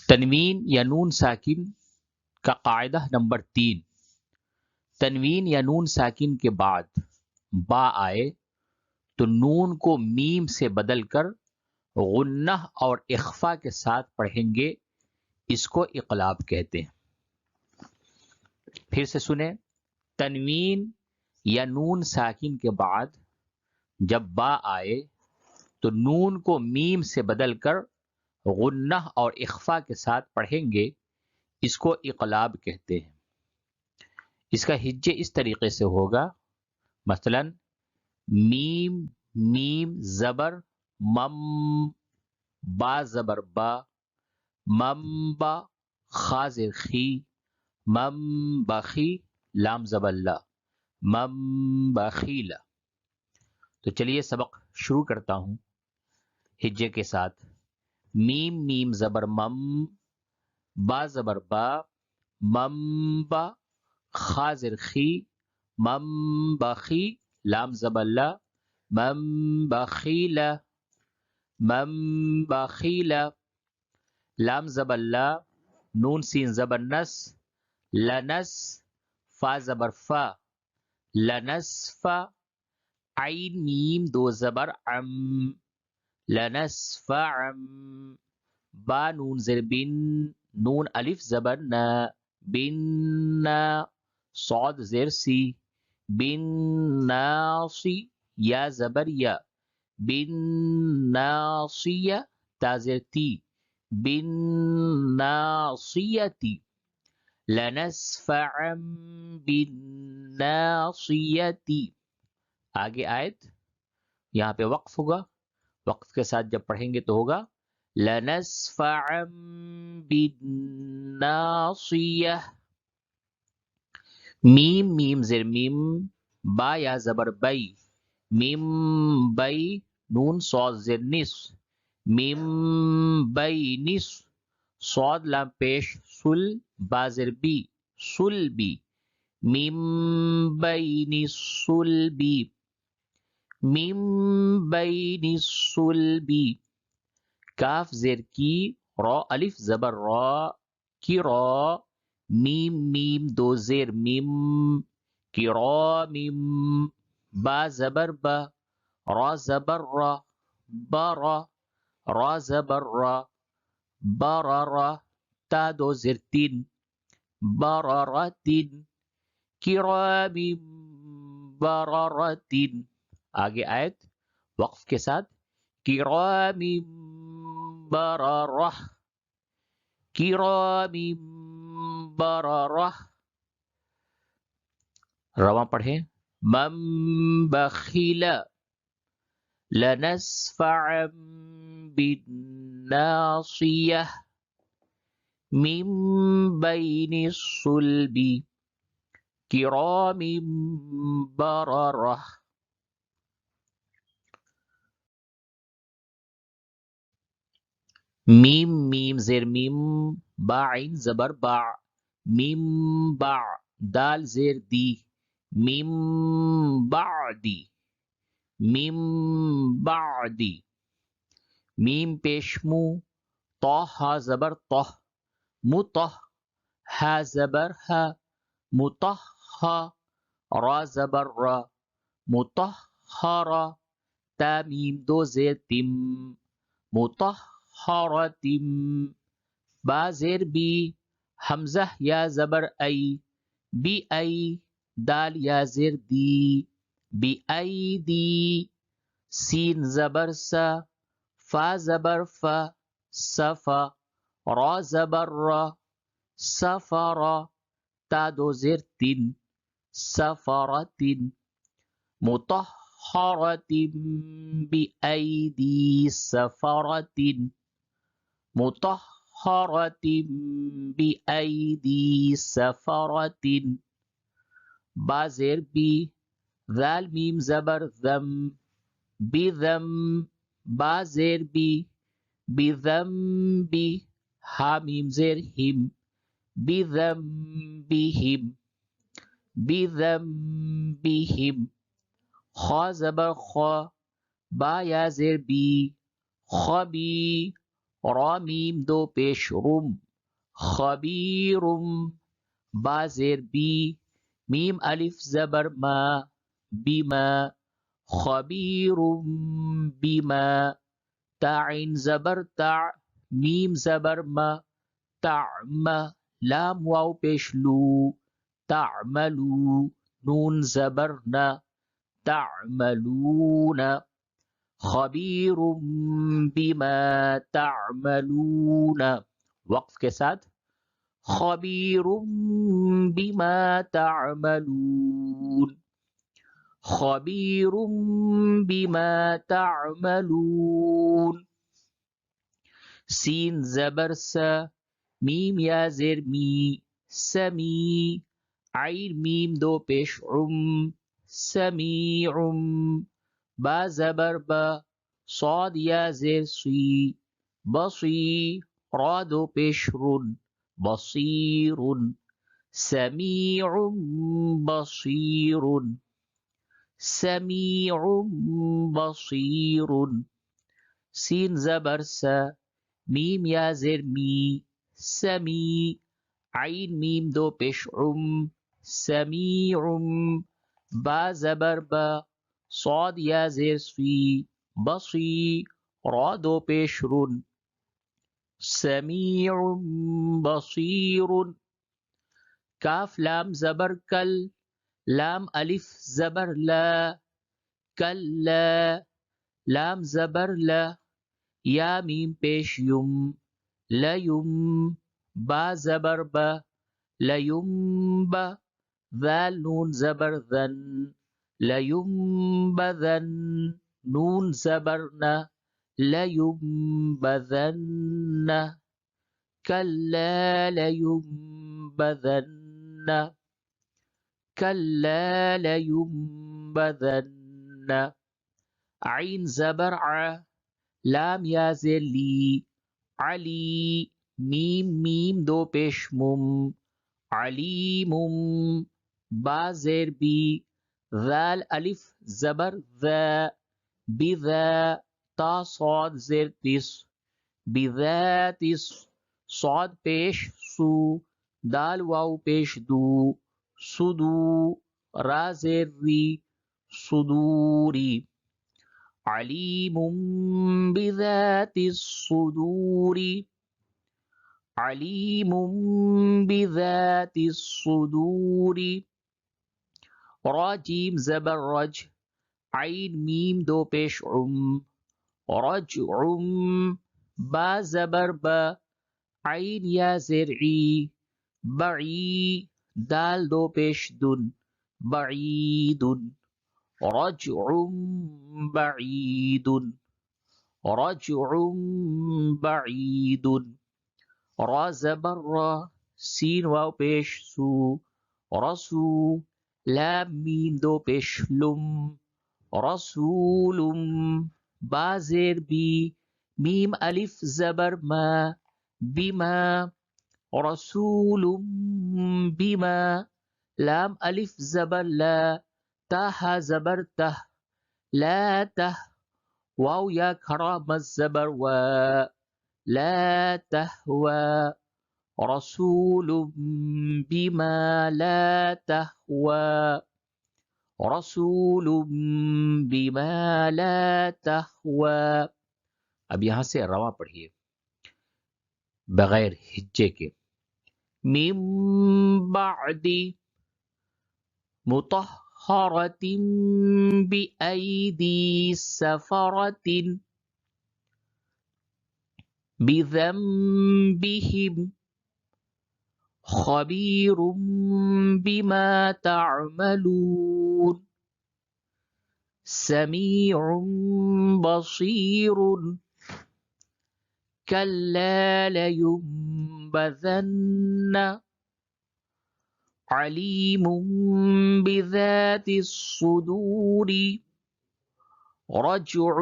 تنوین یا نون ساکن کا قاعدہ نمبر 3، تنوین یا نون ساکن کے بعد با آئے تو نون کو میم سے بدل کر غنہ اور اخفا کے ساتھ پڑھیں گے، اس کو اقلاب کہتے ہیں۔ پھر سے سنیں، تنوین یا نون ساکن کے بعد جب با آئے تو نون کو میم سے بدل کر غنہ اور اخفا کے ساتھ پڑھیں گے، اس کو اقلاب کہتے ہیں۔ اس کا ہجے اس طریقے سے ہوگا، مثلا میم میم زبر مم، با زبر با، مم با، خا زیر خی، مم بخی، لام زبر لا، مم بخیلا۔ تو چلیے سبق شروع کرتا ہوں ہجے کے ساتھ۔ میم میم زبر مم، با زبر با، مم با، خا زیر خی، مم بخی، لام زبر لا، مم بخیلا، مم بخیلا، لام زبر لا، نون سین زبر نس، لنس، فا زبر فا، لنسفا، عین میم دو زبر عم، لنسفعم، با نون زر بن، نون الف زبر نا، بن نا، صاد زر سی، بن ناصی، یا زبر یا، بن ناصیہ، تا زر تی، بن ناصیتی، لنسفعا بالناصیتی۔ آگے آیت، یہاں پہ وقف ہوگا، وقف کے ساتھ جب پڑھیں گے تو ہوگا لنسفعا بالناصیہ۔ میم میم زر میم، با یا زبر بئی، میم بئی، نون صاد زر نس، میم بئی نس، صاد لام پیش سل، با زر بی، سل بی، میم بین الصلبی، میم بین الصلبی، کاف زیر کی، را الف زبر را، کی را، میم میم دو زیر میم، کی را میم، با زبر با، را زبر را، برا، را زبر را، بررا، تا دو زیر تین، بررتن، کرام بررتن۔ آگے آیت وقف کے ساتھ کرام بررہ، کرام بررہ، رواں پڑھیں، من بخل، لنسفعا بالناصیہ، من بین الصلب، کرام بررہ۔ میم میم زیر میم، با عین زبر با، میم با، دال زیر دی، میم بعدی، میم بعدی، میم پیش مو، طا ہا زبر طہ، مطہ، ہا زبر ہا، مطہا، را زبر را، مطہرا، تا میم دو زیر تم، مطہرتم، با زیر بی، حمزہ یا زبر ای، بی ای، دال یا زیر دی، بی ای دی، سین زبر سا، فا زبر فا، صفا، را زبر را، سفرا، تا دو زیر تن، سفرتن، مطہرتم بأیدی سفرتن، مطہرتم بأیدی سفرتن، با زیر بی، ذال میم زبر ذم، بذم، با زیر بی، بذنبی، ہا میم زیر ہم، بذنبہم، بذنبہم، خا زبر خا، با یا زیر بی، خبی، را میم دو پیش رم خبیرم با زیر بی میم الف زبر ما بما خبیرم بما تا عین زبر تا میم زبر ما تعم لام واو پیش لو تعملو نون زبر نا تعملون خبیر بما تعملون وقف کے ساتھ خبیر بما تعملون خبیر بما تعملون سین زبر سا میم یا زیر می سمی عین میم دو پیش سمیعم با زبر با صاد یا زیر سی بصی را دو پیش رن بصیر سمیع بصیر سمیع بصیر سین زبر سا میم یا زیر می سمی عین میم دو پیش سمیع با زبر با صاد یا زیر سی بصی را دو پیش رن سمیع بصیر کاف لام زبر کل لام الف زبر لا کلا لام زبر لا یا میم پیش یم لیم با زبر با لیم با ذال نون زبر ذن لیم بذن نون زبر نا لیم بذن کلا لیم بذن کلا لیم بذن عین زبر ع لام یا زیر لی علی میم میم دو پیش مم علیم با زیر بی ذال الف زبر ذا بذا تا صاد زیر تس بذات صاد پیش سو دال واو پیش دو سدو را زیر ری صدوری علیم بذات الصدور علیم بذات الصدور را جیم زبر رج عین میم دو پیش رجعم با زبر با عین یا زرعی بعی دال دو پیش دن بعید رجع بعید رجع بعید را زبر را سین واو پیش سو رسو لام میم دو پیش لم رسول با زیر بی میم الف زبر ما بما رسول بما لام الف زبر لا تاها زبر ته لا ته واو یا کھڑا مز زبر و لا تهوى رسول بما لا تهوى رسول بما لا تهوى اب یہاں سے رواں پڑھیے بغیر ہجے کے من بعد مطہرۃ بأیدی سفرۃ بذنبهم خبیر بما تعملون سمیع بصیر کلا لینبذن علیم بذات الصدور رجع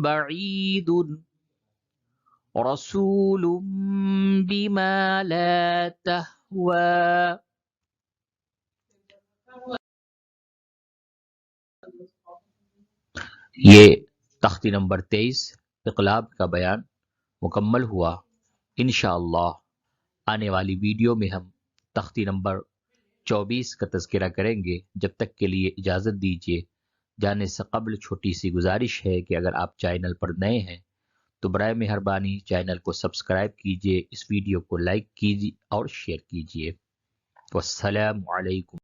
بعید رسول بما لا تهوى یہ تختی نمبر 23 اقلاب کا بیان مکمل ہوا، انشاءاللہ آنے والی ویڈیو میں ہم تختی نمبر 24 کا تذکرہ کریں گے۔ جب تک کے لیے اجازت دیجیے۔ جانے سے قبل چھوٹی سی گزارش ہے کہ اگر آپ چینل پر نئے ہیں تو برائے مہربانی چینل کو سبسکرائب کیجیے، اس ویڈیو کو لائک کیجیے اور شیئر کیجیے۔ والسلام علیکم۔